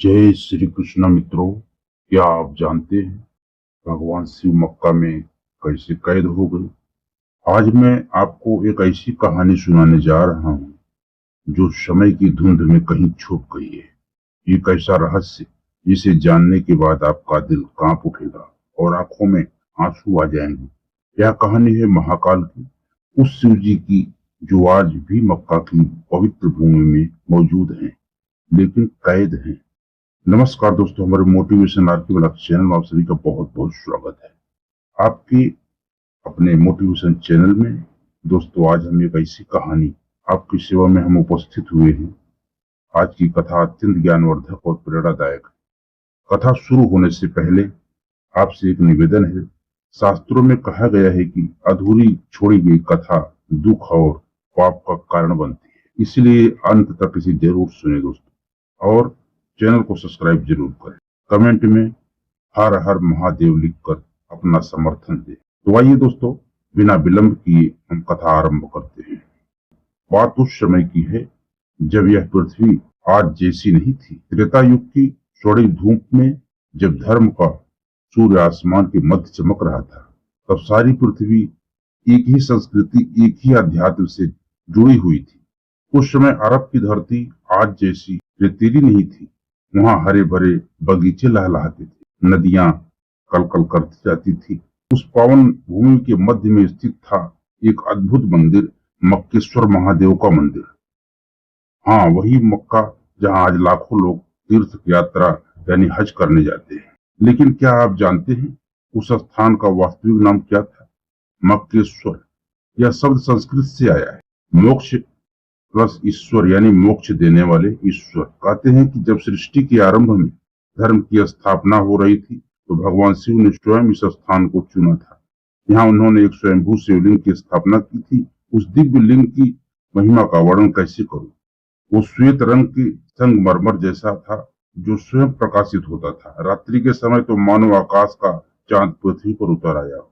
जय श्री कृष्ण मित्रों। क्या आप जानते हैं भगवान शिव मक्का में कैसे कैद हो गए? आज मैं आपको एक ऐसी कहानी सुनाने जा रहा हूँ जो समय की धुंध में कहीं छुप गई है। एक ऐसा रहस्य जिसे जानने के बाद आपका दिल कांप उठेगा और आंखों में आंसू आ जाएंगे। यह कहानी है महाकाल की, उस शिव जी की जो आज भी मक्का की पवित्र भूमि में मौजूद हैं, लेकिन कैद हैं। नमस्कार दोस्तों, हमारे मोटिवेशन आरके ब्लॉग चैनल में आप सभी का बहुत बहुत स्वागत है। आपकी अपने मोटिवेशन चैनल में दोस्तों, आज हम एक ऐसी कहानी आपकी सेवा में हम उपस्थित हुए हैं। आज की कथा अत्यंत ज्ञानवर्धक और प्रेरणादायक है। कथा शुरू होने से पहले आपसे एक निवेदन है। शास्त्रों में कहा गया है कि अधूरी छोड़ी गई कथा दुख और पाप का कारण बनती है, इसलिए अंत तक इसे जरूर सुने दोस्तों, और चैनल को सब्सक्राइब जरूर करें। कमेंट में हर हर महादेव लिखकर अपना समर्थन दें। तो आइए दोस्तों, बिना विलंब किए हम कथा आरंभ करते हैं। बात उस समय की है जब यह पृथ्वी आज जैसी नहीं थी। त्रेता युग की स्वर्णिम धूप में जब धर्म का सूर्य आसमान के मध्य चमक रहा था, तब सारी पृथ्वी एक ही संस्कृति, एक ही अध्यात्म से जुड़ी हुई थी। उस समय अरब की धरती आज जैसी रेतीली नहीं थी। वहां हरे भरे बगीचे लहलहाते थे, नदियां कलकल करती जाती थी। उस पावन भूमि के मध्य में स्थित था एक अद्भुत मंदिर, मक्केश्वर महादेव का मंदिर। हाँ, वही मक्का जहाँ आज लाखों लोग तीर्थ यात्रा यानी हज करने जाते हैं। लेकिन क्या आप जानते हैं उस स्थान का वास्तविक नाम क्या था? मक्केश्वर। यह शब्द संस्कृत से आया है। मोक्ष प्लस ईश्वर यानी मोक्ष देने वाले ईश्वर। कहते हैं कि जब सृष्टि के आरंभ में धर्म की स्थापना हो रही थी, तो भगवान शिव ने स्वयं इस स्थान को चुना था। यहाँ उन्होंने एक स्वयंभू शिवलिंग की स्थापना की थी। उस दिव्य लिंग की महिमा का वर्णन कैसे करूं? वो श्वेत रंग की संगमरमर जैसा था, जो स्वयं प्रकाशित होता था। रात्रि के समय तो मानो आकाश का चांद पृथ्वी पर उतर आया हो।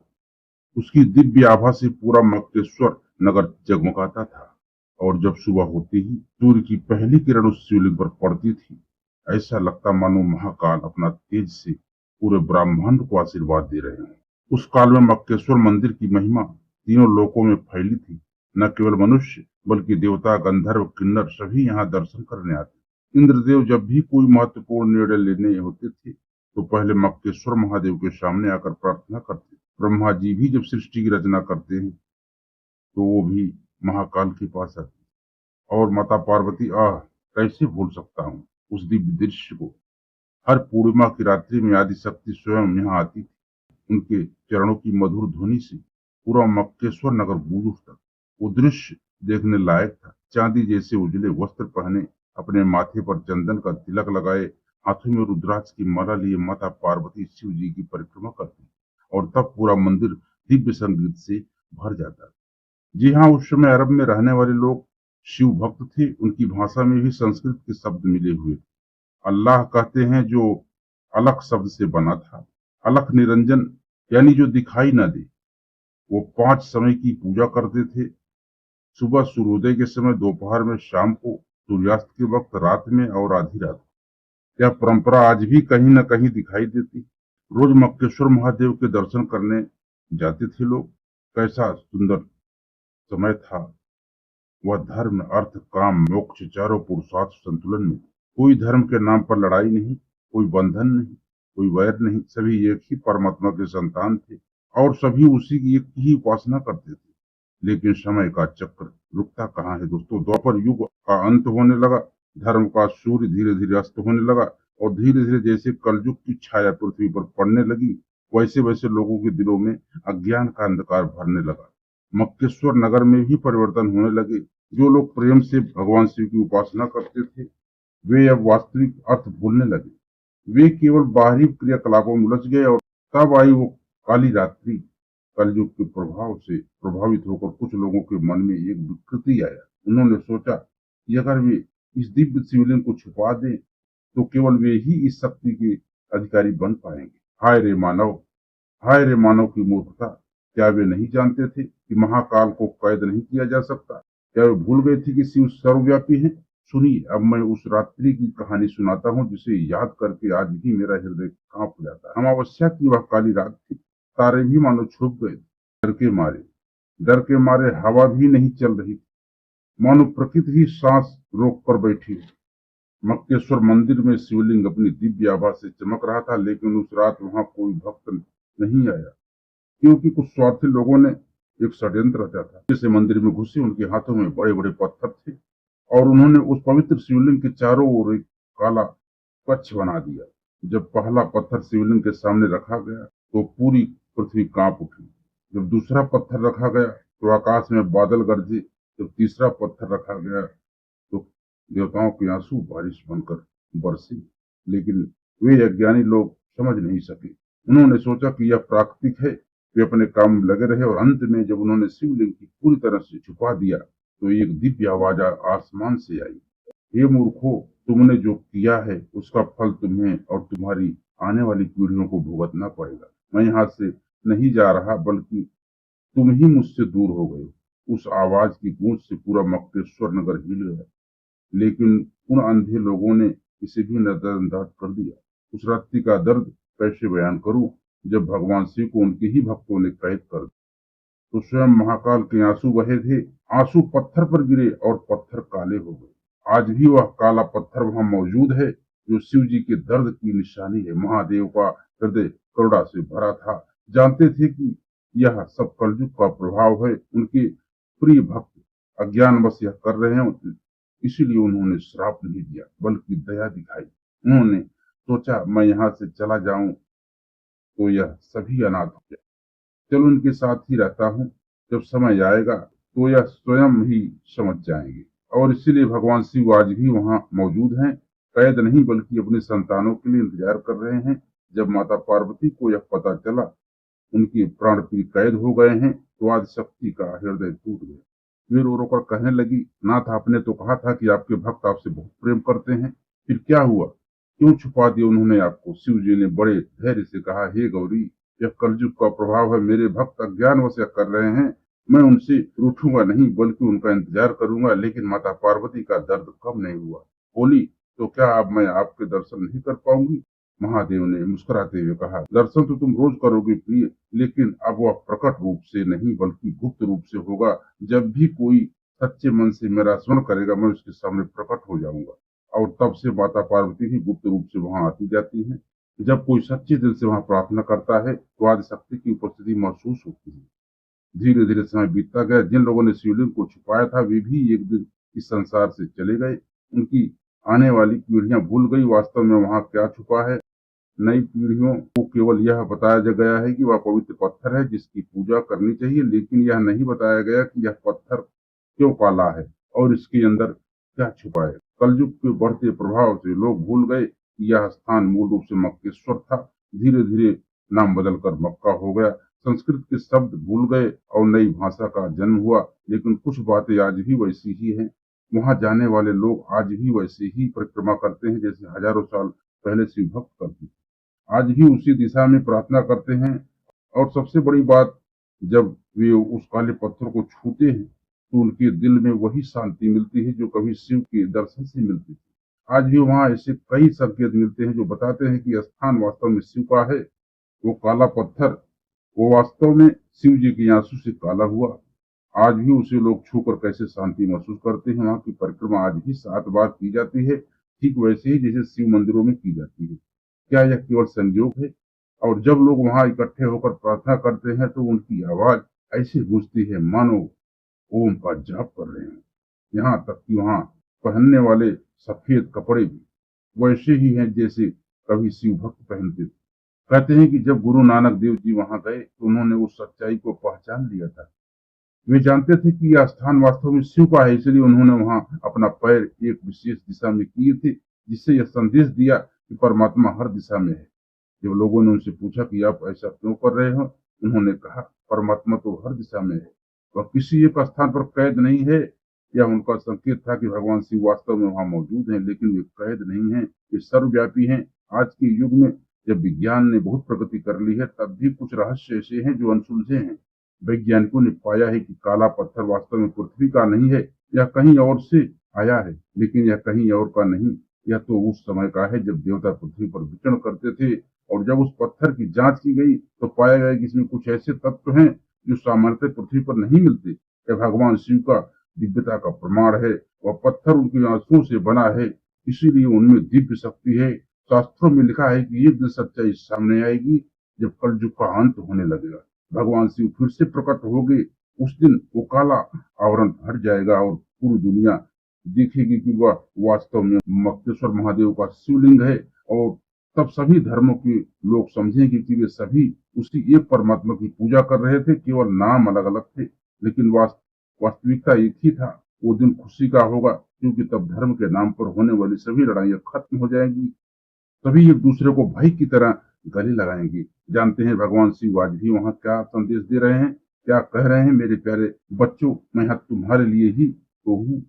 उसकी दिव्य आभा से पूरा मक्केश्वर नगर जगमगाता था, और जब सुबह होते ही सूर्य की पहली किरण उस शिवलिंग पर पड़ती थी, ऐसा लगता मानो महाकाल अपना तेज से पूरे ब्रह्मांड को आशीर्वाद दे रहे हैं। उस काल में मक्केश्वर मंदिर की महिमा तीनों लोकों में फैली थी। न केवल मनुष्य बल्कि देवता, गंधर्व, किन्नर सभी यहाँ दर्शन करने आते। इंद्रदेव जब भी कोई महत्वपूर्ण निर्णय लेने होते थे, तो पहले मक्केश्वर महादेव के सामने आकर प्रार्थना करते। ब्रह्मा जी भी जब सृष्टि की रचना करते हैं, तो वो भी महाकाल के पास आते। और माता पार्वती, कैसे भूल सकता हूँ उस दिव्य दृश्य को। हर पूर्णिमा की रात्रि में आदि शक्ति स्वयं यहाँ आती थी। उनके चरणों की मधुर ध्वनि से पूरा मक्केश्वर नगर गूंज उठता। वो दृश्य देखने लायक था। चांदी जैसे उजले वस्त्र पहने, अपने माथे पर चंदन का तिलक लगाए, हाथों में रुद्राक्ष की माला लिए माता पार्वती शिव जी की परिक्रमा करती, और तब पूरा मंदिर दिव्य संगीत से भर जाता। जी हाँ, उस समय अरब में रहने वाले लोग शिव भक्त थे। उनकी भाषा में भी संस्कृत के शब्द मिले हुए थे। अल्लाह कहते हैं जो अलख शब्द से बना था। अलख निरंजन यानी जो दिखाई न दे। वो 5 समय की पूजा करते थे। सुबह सूर्योदय के समय, दोपहर में, शाम को, सूर्यास्त के वक्त, रात में और आधी रात। यह परंपरा आज भी कहीं न कहीं दिखाई देती। रोज मक्केश्वर महादेव के दर्शन करने जाते थे लोग। कैसा सुंदर समय था वह। धर्म, अर्थ, काम, मोक्ष चारों पुरुषार्थ संतुलन में। कोई धर्म के नाम पर लड़ाई नहीं, कोई बंधन नहीं, कोई वैर नहीं। सभी एक ही परमात्मा के संतान थे, और सभी उसी की एक ही उपासना करते थे। लेकिन समय का चक्र रुकता कहाँ है दोस्तों। द्वापर युग का अंत होने लगा। धर्म का सूर्य धीरे धीरे अस्त होने लगा, और धीरे धीरे जैसे कलयुग की छाया पृथ्वी पर पड़ने लगी, वैसे वैसे लोगों के दिलों में अज्ञान का अंधकार भरने लगा। मक्केश्वर नगर में भी परिवर्तन होने लगे। जो लोग प्रेम से भगवान शिव की उपासना करते थे, वे अब वास्तविक अर्थ भूलने लगे। वे केवल बाहरी क्रियाकलापों में उलझ गए। और तब आई वो काली रात्रि। कलयुग के प्रभाव से प्रभावित होकर कुछ लोगों के मन में एक विकृति आया। उन्होंने सोचा कि अगर वे इस दिव्य शिवलिंग को छुपा दें, तो केवल वे ही इस शक्ति के अधिकारी बन पाएंगे। हाय रे मानव, हाय रे मानव की मूर्खता! क्या वे नहीं जानते थे कि महाकाल को कैद नहीं किया जा सकता? क्या वे भूल गए थे कि शिव सर्वव्यापी है? सुनिए, अब मैं उस रात्रि की कहानी सुनाता हूँ जिसे याद करके आज भी मेरा हृदय कांप जाता है। अमावस्या की वह काली रात थी। तारे भी मानो छुप गए डर के मारे। डर के मारे हवा भी नहीं चल रही थी, मानो प्रकृति ही सांस रोक कर बैठी है। मक्केश्वर मंदिर में शिवलिंग अपनी दिव्य आभा से चमक रहा था, लेकिन उस रात वहां कोई भक्त नहीं आया, क्योंकि कुछ स्वार्थी लोगों ने एक षड्यंत्र रचा था। जैसे मंदिर में घुसे, उनके हाथों में बड़े बड़े पत्थर थे और उन्होंने उस पवित्र शिवलिंग के चारों ओर एक काला कच्छ बना दिया। जब पहला पत्थर शिवलिंग के सामने रखा गया तो पूरी पृथ्वी कांप उठी। जब दूसरा पत्थर रखा गया तो आकाश में बादल गरजे। जब तीसरा पत्थर रखा गया तो देवताओं के आंसू बारिश बनकर बरसे। लेकिन वे अज्ञानी लोग समझ नहीं सके। उन्होंने सोचा कि यह प्राकृतिक है, वे अपने काम में लगे रहे और अंत में जब उन्होंने शिवलिंग की पूरी तरह से छुपा दिया तो एक दिव्य आवाज आसमान से आई, हे मूर्खों, तुमने जो किया है उसका फल तुम्हें और तुम्हारी आने वाली पीढ़ियों को भुगतना पड़ेगा। मैं यहाँ से नहीं जा रहा, बल्कि तुम ही मुझसे दूर हो गए। उस आवाज की गूंज से पूरा मक्केश्वर नगर हिल गया, लेकिन उन अंधे लोगों ने इसे भी नजरअंदाज कर दिया। उस रात्रि का दर्द कैसे बयान करूं, जब भगवान शिव को उनके ही भक्तों ने कैद कर दिया तो स्वयं महाकाल के आंसू बहे थे। आंसू पत्थर पर गिरे और पत्थर काले हो गए। आज भी वह काला पत्थर वहां मौजूद है, जो शिव जी के दर्द की निशानी है। महादेव का हृदय करुणा से भरा था, जानते थे कि यह सब कलयुग का प्रभाव है। उनके प्रिय भक्त अज्ञानवश यह कर रहे हैं, इसीलिए उन्होंने श्राप नहीं दिया बल्कि दया दिखाई। उन्होंने सोचा मैं यहाँ से चला जाऊं तो यह सभी अनाथ हो जाए, चलो उनके साथ ही रहता हूँ, जब समय आएगा तो यह स्वयं ही समझ जाएंगे। और इसीलिए भगवान शिव आज भी वहां मौजूद हैं, कैद नहीं बल्कि अपने संतानों के लिए इंतजार कर रहे हैं। जब माता पार्वती को यह पता चला उनके प्राण प्रिय कैद हो गए हैं तो आदि शक्ति का हृदय टूट गया। वे रो रो कर कहने लगी, नाथ, आपने तो कहा था कि आपके भक्त आपसे बहुत प्रेम करते हैं, फिर क्या हुआ, क्यों छुपा दिया उन्होंने आपको? शिव जी ने बड़े धैर्य से कहा, हे गौरी, यह कलयुग का प्रभाव है। मेरे भक्त अज्ञानवश कर रहे हैं, मैं उनसे रूठूंगा नहीं बल्कि उनका इंतजार करूंगा। लेकिन माता पार्वती का दर्द कम नहीं हुआ। बोली, तो क्या अब मैं आपके दर्शन नहीं कर पाऊंगी? महादेव ने मुस्कुराते हुए कहा, दर्शन तो तुम रोज करोगे प्रिय, लेकिन अब वह प्रकट रूप से नहीं बल्कि गुप्त रूप से होगा। जब भी कोई सच्चे मन से मेरा स्मरण करेगा मैं उसके सामने प्रकट हो जाऊंगा। और तब से माता पार्वती भी गुप्त रूप से वहां आती जाती है। जब कोई सच्चे दिल से वहां प्रार्थना करता है तो आदि शक्ति की उपस्थिति महसूस होती है। धीरे धीरे समय बीतता गया। जिन लोगों ने शिवलिंग को छुपाया था वे भी एक दिन इस संसार से चले गए। उनकी आने वाली पीढ़ियां भूल गई वास्तव में वहां क्या छुपा है। नई पीढ़ियों को केवल यह बताया गया है कि वह पवित्र पत्थर है जिसकी पूजा करनी चाहिए, लेकिन यह नहीं बताया गया कि यह पत्थर क्यों काला है और इसके अंदर क्या छुपा है। कलयुग के बढ़ते प्रभाव से लोग भूल गए कि यह स्थान मूल रूप से मक्केश्वर था। धीरे धीरे नाम बदलकर मक्का हो गया। संस्कृत के शब्द भूल गए और नई भाषा का जन्म हुआ, लेकिन कुछ बातें आज भी वैसी ही हैं। वहां जाने वाले लोग आज भी वैसे ही परिक्रमा करते हैं जैसे हजारों साल पहले शिव भक्त करते थे। आज भी उसी दिशा में प्रार्थना करते हैं। और सबसे बड़ी बात, जब वे उस काले पत्थर को छूते हैं तो उनके दिल में वही शांति मिलती है जो कभी शिव के दर्शन से मिलती थी। आज भी वहां ऐसे कई संकेत मिलते हैं जो बताते हैं कि स्थान वास्तव में शिव का है। वो काला पत्थर वो वास्तव में शिव जी के आंसू से काला हुआ। आज भी उसे लोग छूकर कैसे शांति महसूस करते हैं। वहां की परिक्रमा आज भी 7 बार की जाती है, ठीक वैसे ही जैसे शिव मंदिरों में की जाती है। क्या यह केवल संयोग है? और जब लोग वहां इकट्ठे होकर प्रार्थना करते हैं तो उनकी आवाज ऐसी गूंजती है मानो ओम का जाप कर रहे हैं। यहाँ तक कि वहां पहनने वाले सफेद कपड़े भी वैसे ही हैं जैसे कभी शिव भक्त पहनते थे। कहते हैं कि जब गुरु नानक देव जी वहां गए तो उन्होंने उस सच्चाई को पहचान लिया था। वे जानते थे कि यह स्थान वास्तव में शिव का है, इसलिए उन्होंने वहां अपना पैर एक विशेष दिशा में किए थे, जिससे यह संदेश दिया कि परमात्मा हर दिशा में है। जब लोगों ने उनसे पूछा कि आप ऐसा क्यों कर रहे हो, उन्होंने कहा, परमात्मा तो हर दिशा में है, वह किसी एक स्थान पर कैद नहीं है। यह उनका संकेत था कि भगवान शिव वास्तव में वहां मौजूद हैं, लेकिन वे कैद नहीं है, वे सर्वव्यापी हैं। आज के युग में जब विज्ञान ने बहुत प्रगति कर ली है तब भी कुछ रहस्य ऐसे हैं जो अनसुलझे हैं। वैज्ञानिकों ने पाया है कि काला पत्थर वास्तव में पृथ्वी का नहीं है, यह कहीं और से आया है, लेकिन यह कहीं और का नहीं, यह तो उस समय का है जब देवता पृथ्वी पर विचरण करते थे। और जब उस पत्थर की जांच की गई तो पाया गया कि इसमें कुछ ऐसे तत्व हैं जो सामान्यतः पृथ्वी पर नहीं मिलते। यह भगवान शिव का दिव्यता का प्रमाण है। वह पत्थर उनकी आंसुओं से बना है, इसीलिए उनमें दिव्य शक्ति है। शास्त्रों में लिखा है कि एक दिन सच्चाई सामने आएगी जब कलयुग का अंत होने लगेगा। भगवान शिव फिर से प्रकट होंगे। उस दिन वो काला आवरण हट जाएगा और पूरी दुनिया देखेगी कि वह वास्तव में मक्तेश्वर महादेव का शिवलिंग है। और तब सभी धर्मों के लोग समझेंगे कि वे सभी उसी एक परमात्मा की पूजा कर रहे थे, केवल नाम अलग अलग थे, लेकिन वास्तविकता एक ही था। वो दिन खुशी का होगा, क्योंकि तब धर्म के नाम पर होने वाली सभी लड़ाइयां खत्म हो जाएंगी। सभी एक दूसरे को भाई की तरह गले लगाएंगे। जानते हैं भगवान शिव आज भी वहाँ क्या संदेश दे रहे हैं, क्या कह रहे हैं? मेरे प्यारे बच्चों, मैं यहाँ तुम्हारे लिए ही तो हूँ।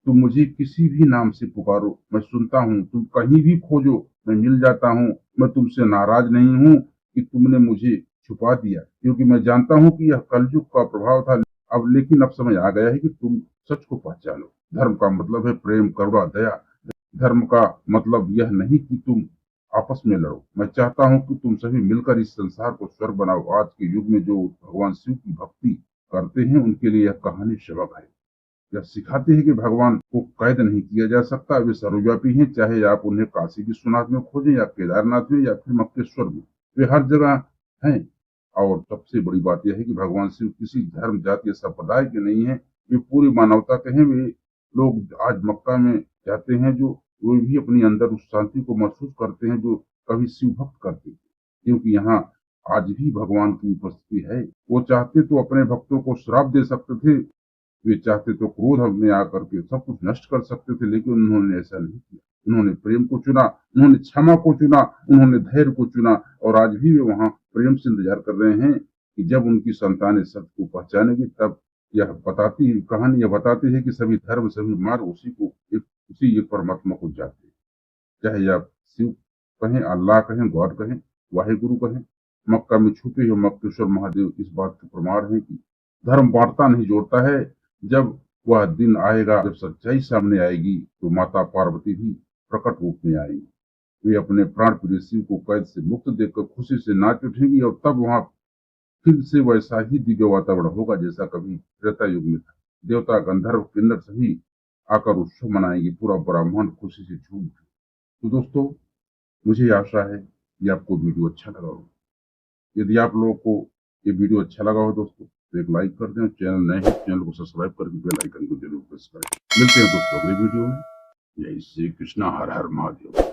तुम मुझे किसी भी नाम से पुकारो, मैं सुनता हूँ। तुम कहीं भी खोजो, मैं मिल जाता हूँ। मैं तुमसे नाराज नहीं हूँ कि तुमने मुझे छुपा दिया, क्योंकि मैं जानता हूँ कि यह कलयुग का प्रभाव था। लेकिन अब समय आ गया है कि तुम सच को पहचानो। धर्म का मतलब है प्रेम, करुणा, दया। धर्म का मतलब यह नहीं कि तुम आपस में लड़ो। मैं चाहता हूँ कि तुम सभी मिलकर इस संसार को स्वर्ग बनाओ। आज के युग में जो भगवान शिव की भक्ति करते हैं, उनके लिए यह कहानी सबक है। यह सिखाती है कि भगवान को कैद नहीं किया जा सकता। वे सर्वव्यापी हैं, चाहे आप उन्हें काशी विश्वनाथ में खोजें या केदारनाथ में या फिर मक्केश्वर में, वे हर जगह हैं। और सबसे बड़ी बात यह है कि भगवान शिव किसी धर्म, जाति या संप्रदाय के नहीं है, वे पूरी मानवता के हैं। वे लोग आज मक्का में जाते हैं, जो वे भी अपने अंदर उस शांति को महसूस करते हैं जो कभी शिव भक्त करते थे, क्योंकि यहाँ आज भी भगवान की उपस्थिति है। वो चाहते तो अपने भक्तों को श्राप दे सकते थे, वे चाहते तो क्रोध में आकर के सब कुछ नष्ट कर सकते थे, लेकिन उन्होंने ऐसा नहीं किया। उन्होंने प्रेम को चुना, उन्होंने क्षमा को चुना, उन्होंने धैर्य को चुना। और आज भी वे वहां प्रेम से इंतजार कर रहे हैं कि जब उनकी संतानें सत्य को पहचानेगी। तब यह कहानी यह बताती है कि सभी धर्म, सभी मार्ग उसी एक परमात्मा को जाते हैं। चाहे आप शिव कहें, अल्लाह कहें, गॉड कहें, वाहिगुरु कहें। मक्का में छुपे हुए मक्केश्वर महादेव इस बात के प्रमाण है कि धर्म बांटता नहीं, जोड़ता है। जब वह दिन आएगा, जब सच्चाई सामने आएगी, तो माता पार्वती भी प्रकट रूप में आएंगी। वे अपने प्राण प्रिय शिव को कैद से मुक्त देखकर खुशी से नाच उठेंगी। और तब वहां फिर से वैसा ही दिव्य वातावरण होगा जैसा कभी त्रेता युग में था। देवता, गंधर्व, किन्नर सभी आकर उत्सव मनाएंगे। पूरा ब्रह्मांड खुशी से झूम उठे। तो दोस्तों, मुझे आशा है कि आपको वीडियो अच्छा लगा हो। यदि आप लोगों को ये वीडियो अच्छा लगा हो दोस्तों, तो एक लाइक कर दें। चैनल नए हैं, चैनल को सब्सक्राइब करके बेल आइकन को जरूर प्रेस करें। मिलते हैं दोस्तों अगले वीडियो में। जय श्री कृष्णा, हर हर महादेव।